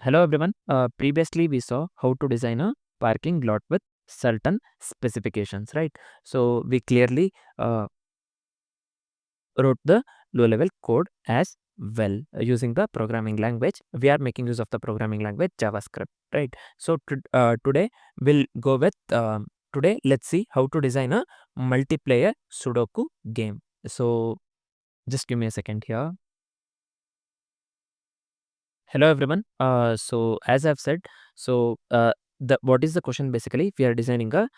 Hello everyone. Previously we saw how to design a parking lot with certain specifications, right? So we clearly wrote the low level code as well using the programming language. We are making use of the programming language JavaScript, right? So today we'll go with today let's see how to design a multiplayer Sudoku game. So just give me a second here. Hello everyone. So as I've said, so the what is the question basically? We are designing a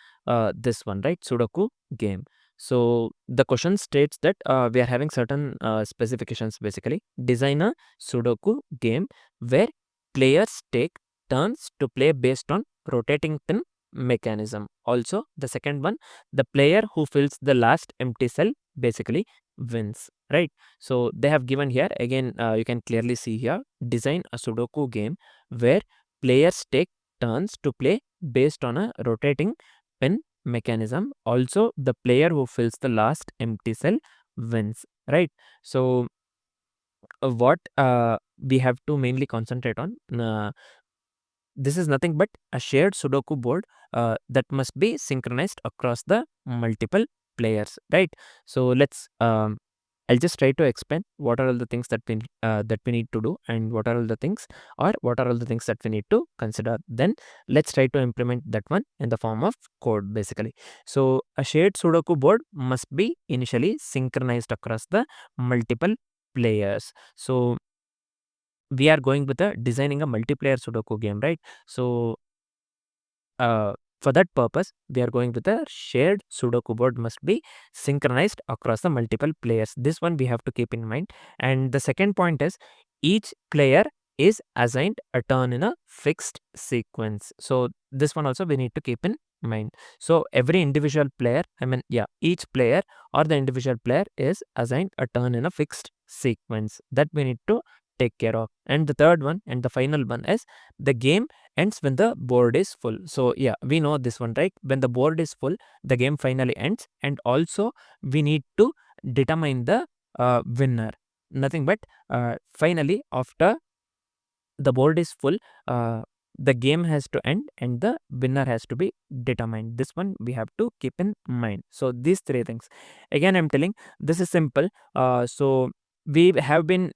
this one, right? Sudoku game. So the question states that we are having certain specifications basically. Design a Sudoku game where players take turns to play based on rotating pin mechanism. Also, the second one, the player who fills the last empty cell basically wins, right? So they have given here again. You can clearly see here. Design a Sudoku game where players take turns to play based on a rotating pin mechanism. Also, the player who fills the last empty cell wins, right? So, what we have to mainly concentrate on. This is nothing but a shared Sudoku board that must be synchronized across the multiple players, right? So let's I'll just try to explain what are all the things that we need to do and what are all the things or what are all the things that we need to consider. Then let's try to implement that one in the form of code basically. So a shared Sudoku board must be initially synchronized across the multiple players. So we are going with a designing a multiplayer Sudoku game, right? So for that purpose, we are going with a shared Sudoku board must be synchronized across the multiple players. This one we have to keep in mind. And the second point is each player is assigned a turn in a fixed sequence. So this one also we need to keep in mind. So every individual player, each player or the individual player is assigned a turn in a fixed sequence that we need to take care of. And the third one and the final one is the game ends when the board is full. So yeah, we know this one, right? When the board is full, the game finally ends. And also we need to determine the winner. Nothing but finally after the board is full, the game has to end and the winner has to be determined. This one we have to keep in mind. So these three things, again I'm telling, this is simple. So we have been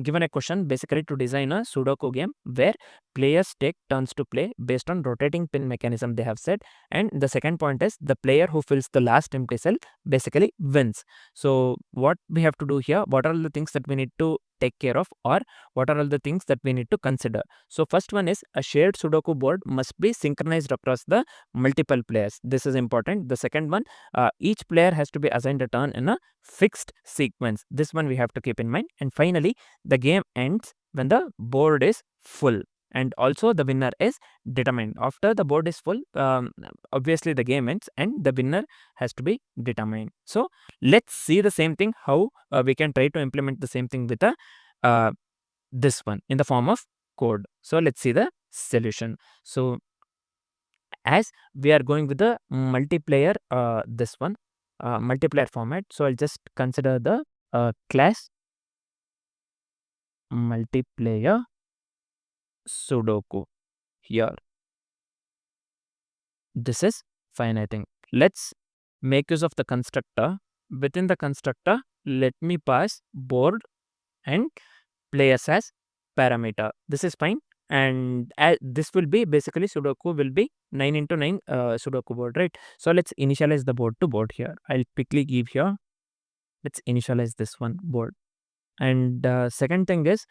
given a question basically to design a Sudoku game where players take turns to play based on rotating pin mechanism, they have said. And the second point is the player who fills the last empty cell basically wins. So what we have to do here, what are all the things that we need to take care of, or what are all the things that we need to consider? So first one is a shared Sudoku board must be synchronized across the multiple players. This is important. The second one, each player has to be assigned a turn in a fixed sequence. This one we have to keep in mind. And finally, the game ends when the board is full, and also the winner is determined. After the board is full, obviously the game ends and the winner has to be determined. So let's see the same thing, how we can try to implement the same thing with this one in the form of code. So let's see the solution. So as we are going with the multiplayer, this one multiplayer format, so I'll just consider the class multiplayer Sudoku here. This is fine, I think. Let's make use of the constructor. Within the constructor, let me pass board and players as parameter. This is fine. And this will be basically Sudoku will be 9 into 9 Sudoku board, right? So let's initialize the board to board here. I'll quickly give here. Let's initialize this one board. And second thing is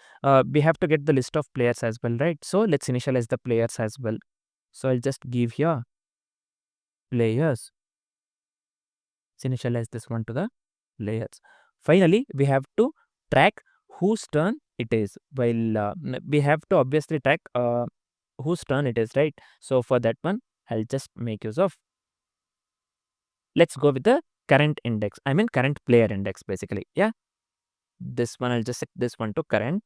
we have to get the list of players as well, right? So let's initialize the players as well. So I'll just give here players. Let's initialize this one to the players. Finally, we have to track whose turn it is. While we have to obviously track whose turn it is, right? So for that one, I'll just make use of. Let's go with the current index. I mean current player index basically. Yeah. This one, I'll just set this one to current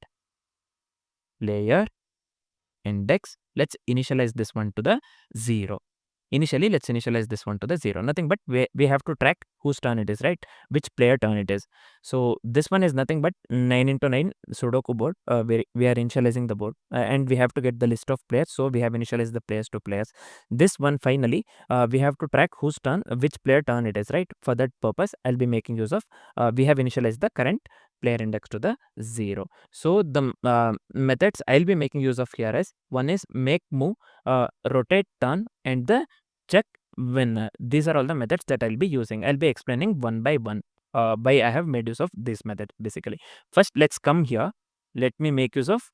player index. Let's initialize this one to the 0. initially let's initialize this one to the 0. Nothing but we have to track whose turn it is, right? Which player turn it is. So this one is nothing but 9 into 9 Sudoku board. We are initializing the board and we have to get the list of players. So we have initialized the players to players. This one finally we have to track whose turn, which player turn it is, right? For that purpose, I'll be making use of we have initialized the current player index to the 0. So the methods I'll be making use of here is one is make, move, rotate, turn, and the check winner. These are all the methods that I'll be using. I'll be explaining one by one. By I have made use of this method basically. First, let's come here. Let me make use of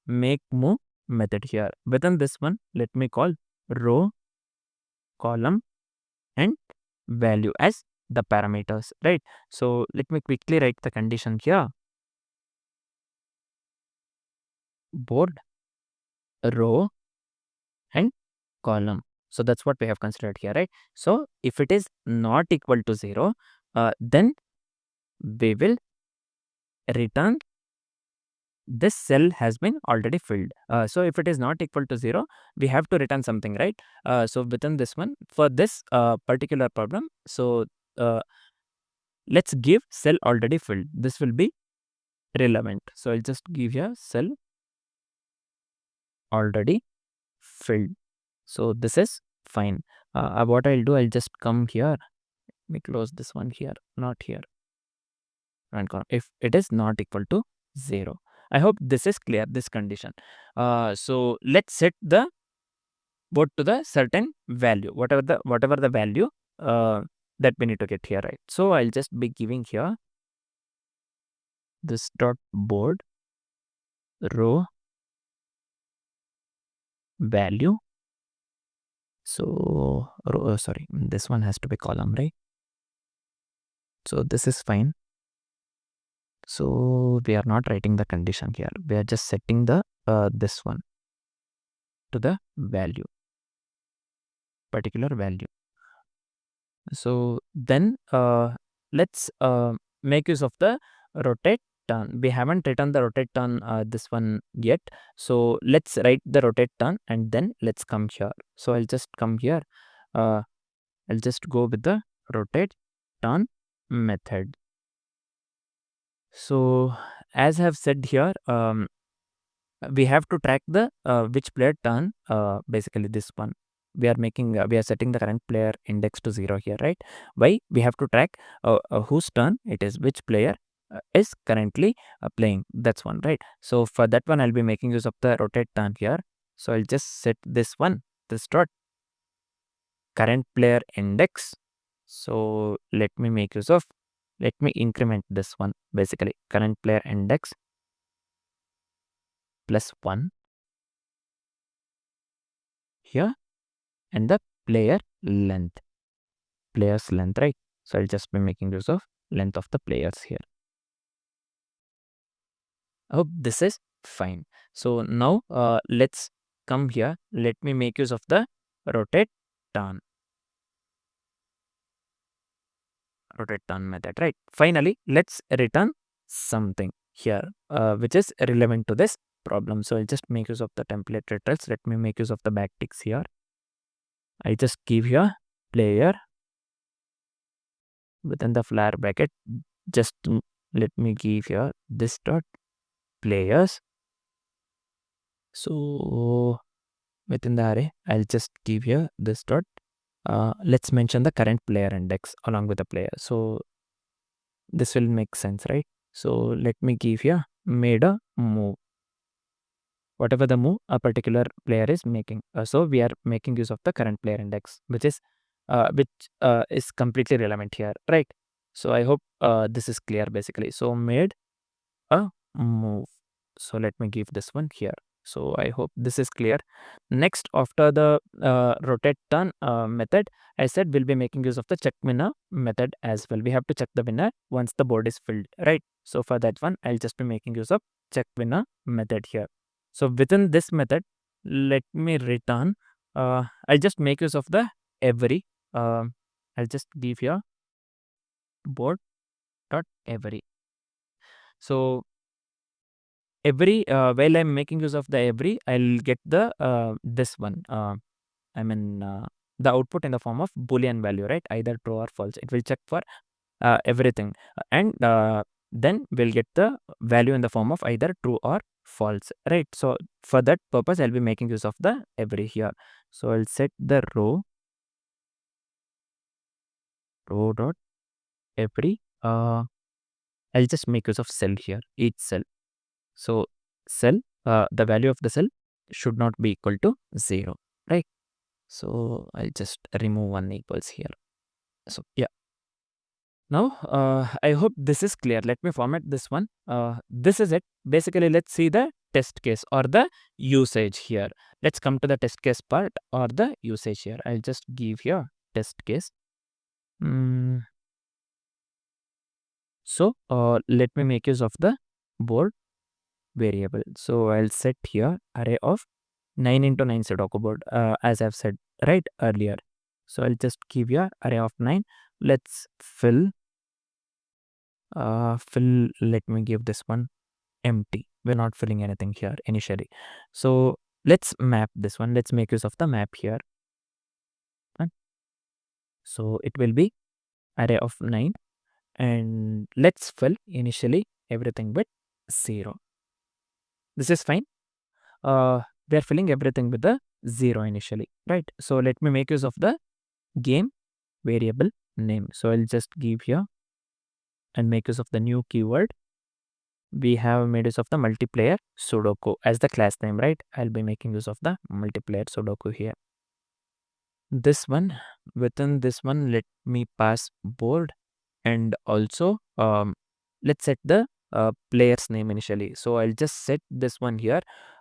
make, move method here. Within this one, let me call row, column, and value as the parameters, right? So let me quickly write the condition here. Board, row, and column. So that's what we have considered here, right? So if it is not equal to 0, then we will return this cell has been already filled. So if it is not equal to 0, we have to return something, right? So within this one, for this particular problem, so let's give cell already filled. This will be relevant. So I'll just give here cell already filled. So this is fine. What I'll do, I'll just come here. Let me close this one here, not here. And if it is not equal to 0. I hope this is clear, this condition. So let's set the board to the certain value, whatever the value that we need to get here, right? So I'll just be giving here this dot board row value. So sorry, this one has to be column, right? So this is fine. So we are not writing the condition here. We are just setting the this one to the value, particular value. So then let's make use of the rotate turn. We haven't written the rotate turn this one yet. So let's write the rotate turn and then let's come here. So I'll just come here. I'll just go with the rotate turn method. So as I have said here, we have to track the which player turn, basically this one. We are setting the current player index to 0 here, right? Why? We have to track whose turn it is, which player is currently playing. That's one, right? So for that one, I'll be making use of the rotate turn here. So I'll just set this one, this dot current player index. So let me increment this one, basically current player index plus 1 here, and the player's length, right? So I'll just be making use of length of the players here. I hope this is fine. So now let's come here. Let me make use of the rotate turn method, right? Finally, let's return something here which is relevant to this problem. So I'll just make use of the template returns. Let me make use of the backticks here. I just give here player within the flare bracket. Just let me give here this dot players. So within the array, I'll just give here this dot. Let's mention the current player index along with the player. So this will make sense, right? So let me give here made a move. Whatever the move a particular player is making. So we are making use of the current player index, which is completely relevant here, right? So I hope this is clear basically. So made a move. So let me give this one here. So I hope this is clear. Next, after the rotate turn method, I said we'll be making use of the check winner method as well. We have to check the winner once the board is filled, right? So for that one, I'll just be making use of check winner method here. So within this method, let me return. I'll just make use of the every. I'll just give here board dot every. So every while I'm making use of the every, I'll get the this one. the output in the form of Boolean value, right? Either true or false. It will check for everything, and then we'll get the value in the form of either true or false, right? So for that purpose, I'll be making use of the every here. So I'll set the row dot every. I'll just make use of cell here, each cell. So cell, the value of the cell should not be equal to 0, right? So I'll just remove one equals here. So yeah. Now, I hope this is clear. Let me format this one. This is it. Basically, let's see the test case or the usage here. Let's come to the test case part or the usage here. I'll just give here test case. So let me make use of the board variable. So I'll set here array of 9 into 9 Sudoku board, as I've said right earlier. So I'll just give you array of 9. Let's fill, let me give this one empty. We're not filling anything here initially. So let's map this one. Let's make use of the map here. So it will be array of 9, and let's fill initially everything with 0. This is fine. We are filling everything with the 0 initially, right? So let me make use of the game variable name. So I'll just give here and make use of the new keyword. We have made use of the multiplayer Sudoku as the class name, right? I'll be making use of the multiplayer Sudoku here. This one, within this one, let me pass board, and also let's set the player's name initially. So I'll just set this one here.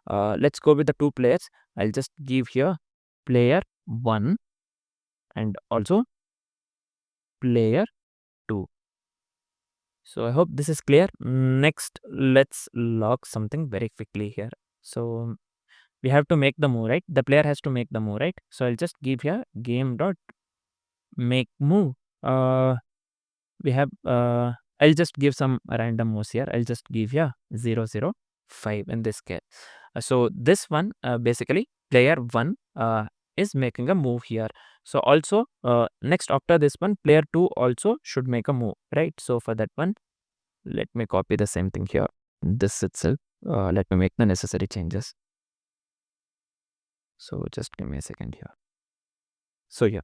Let's go with the 2 players. I'll just give here player 1 and also player 2. So I hope this is clear. Next, let's log something very quickly here. So we have to make the move, right? The player has to make the move, right? So I'll just give here game dot make move. We have I'll just give some random moves here. I'll just give here 0 0 5 in this case. So this one, basically player 1 is making a move here. So also next after this one, player 2 also should make a move, right? So for that one, let me copy the same thing here. This itself, let me make the necessary changes. So just give me a second here. So yeah,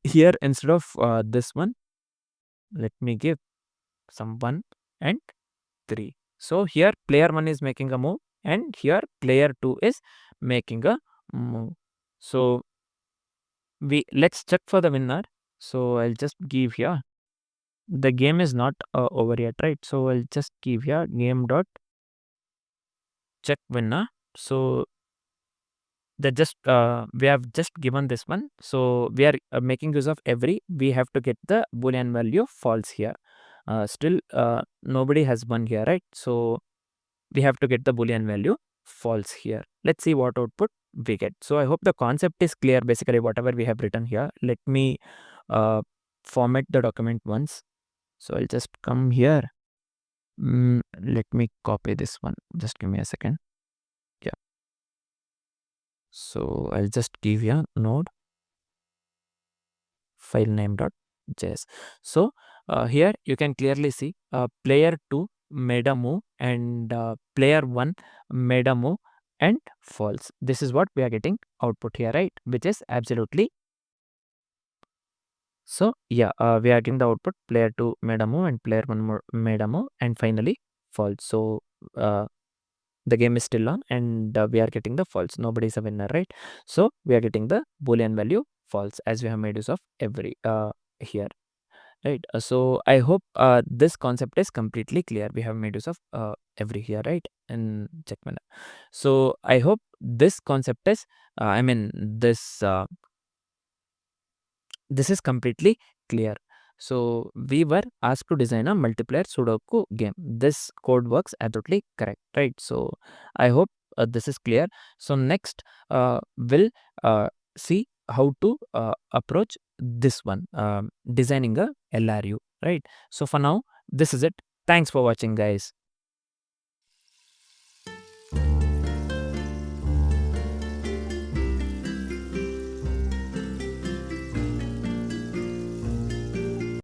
here instead of this one, let me give some 1 and 3. So here player 1 is making a move, and here player 2 is making a move. So let's check for the winner. So I'll just give here, the game is not over yet, right? So I'll just give here game dot check winner. So the just we have just given this one. So we are making use of every. We have to get the Boolean value false here. Still nobody has won here, right? So we have to get the Boolean value false here. Let's see what output we get. So I hope the concept is clear. Basically whatever we have written here. Let me format the document once. So I'll just come here. Let me copy this one. Just give me a second. Yeah. So I'll just give you a node file name.js. So here you can clearly see player 2 made a move, and player 1 made a move and false. This is what we are getting output here, right? Which is absolutely. So yeah, we are getting the output player 2 made a move and player 1 made a move, and finally false. So the game is still on, and we are getting the false. Nobody is a winner, right? So we are getting the Boolean value false, as we have made use of every here, right? So I hope this concept is completely clear. We have made use of every here, right? In check manner. So I hope this concept is this is completely clear. So we were asked to design a multiplayer Sudoku game. This code works absolutely correct, right? So I hope this is clear. So next we'll see how to approach this one, designing a LRU, right? So for now, this is it. Thanks for watching, guys.